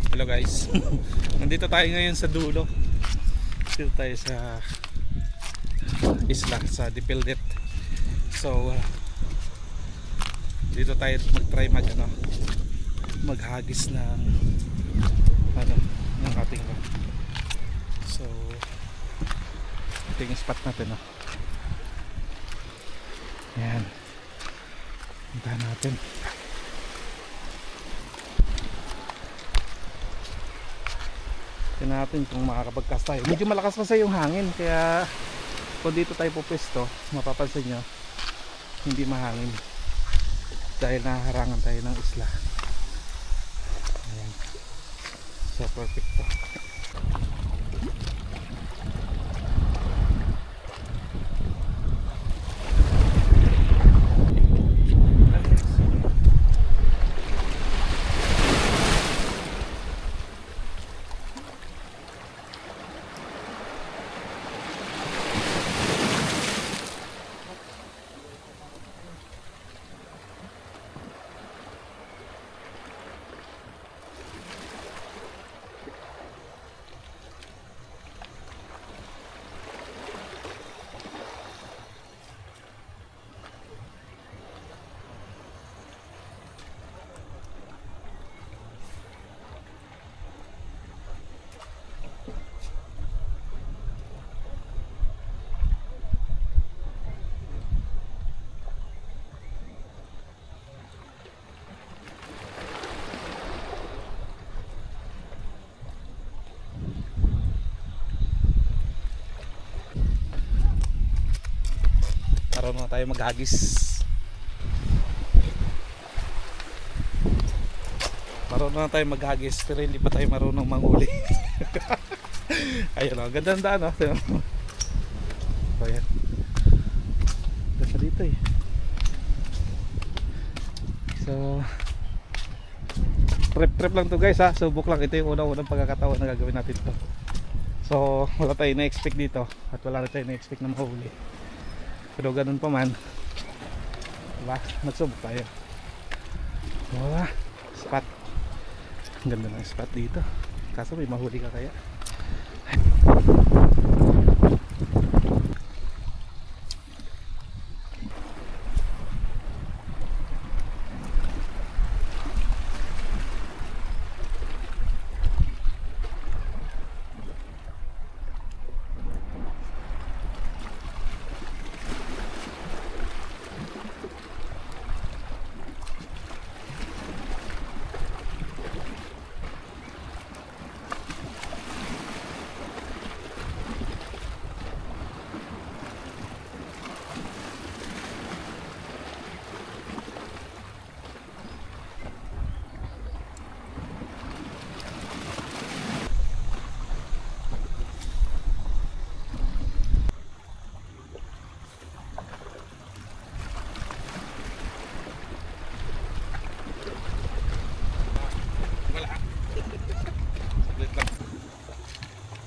Hello guys. Nandito tayo ngayon sa dulo. Dito tayo sa isla sa Dipildet. So dito tayo mag-try maghagis ng ng ating so ito yung spot natin Yan. Puntahan natin. Tignan natin kung makakapag-cast tayo. Medyo malakas kasi yung hangin, kaya kung dito tayo pupesto, mapapansin nyo hindi mahangin dahil naharangan tayo ng isla. Ayan. So perfect to. Marunong na tayo maghagis. Marunong na tayo maghagis, pero hindi pa tayo marunong manghuli. Ayun o, ganda ng daan o. So yan, ganda dito eh. So trip lang to guys ha, subok lang. Ito yung unang pagkakataon na gagawin natin to. So wala tayo na-expect dito at wala na tayo na-expect na mahuli. Pero ganun pa man, diba? Nagsubok tayo. Diba? Spot. Ang ganda ng spot dito. Kaso may mahuli ka kaya?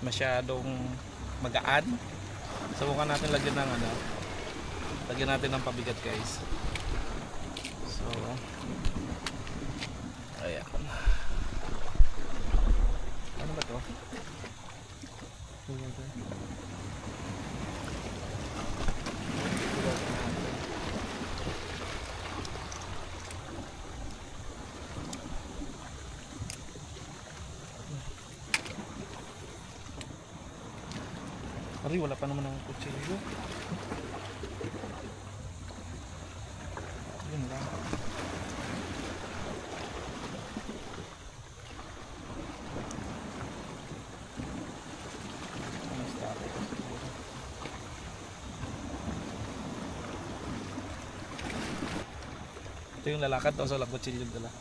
Masyadong magaan. Subukan natin lagyan ng pabigat guys. So ayan. Ano ba to? Ari, wala pa naman ang kutsilyo. Yun lang. Ito yung lalakad to, so walang kutsilyo dala.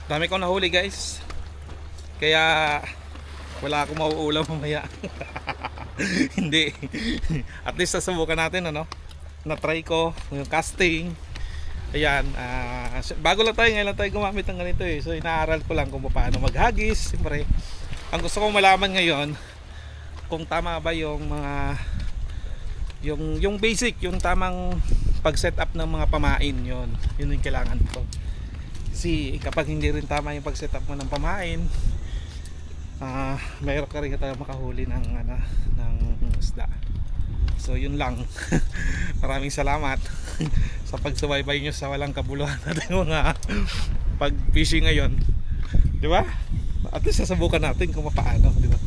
Dami kong nahuli guys. Kaya wala akong mauulam mamaya. Hindi. At least sasubukan natin ano. Na-try ko yung casting. Ayan, bago lang tayo, ngayon lang tayo gumamit ng ganito eh. So inaaral ko lang kung paano maghagis. Siyempre, ang gusto kong malaman ngayon kung tama ba yung mga yung basic, yung tamang pag-setup ng mga pamain, yun yung kailangan ko. Kasi kapag hindi rin tama yung pag-setup mo ng pamain, mayroon ka rin tayo makahuli ng isda. So yun lang. Maraming salamat sa pagsubaybay nyo sa walang kabuluhan natin mga pag fishing ngayon, di ba? At least sasabukan natin kung paano, di ba?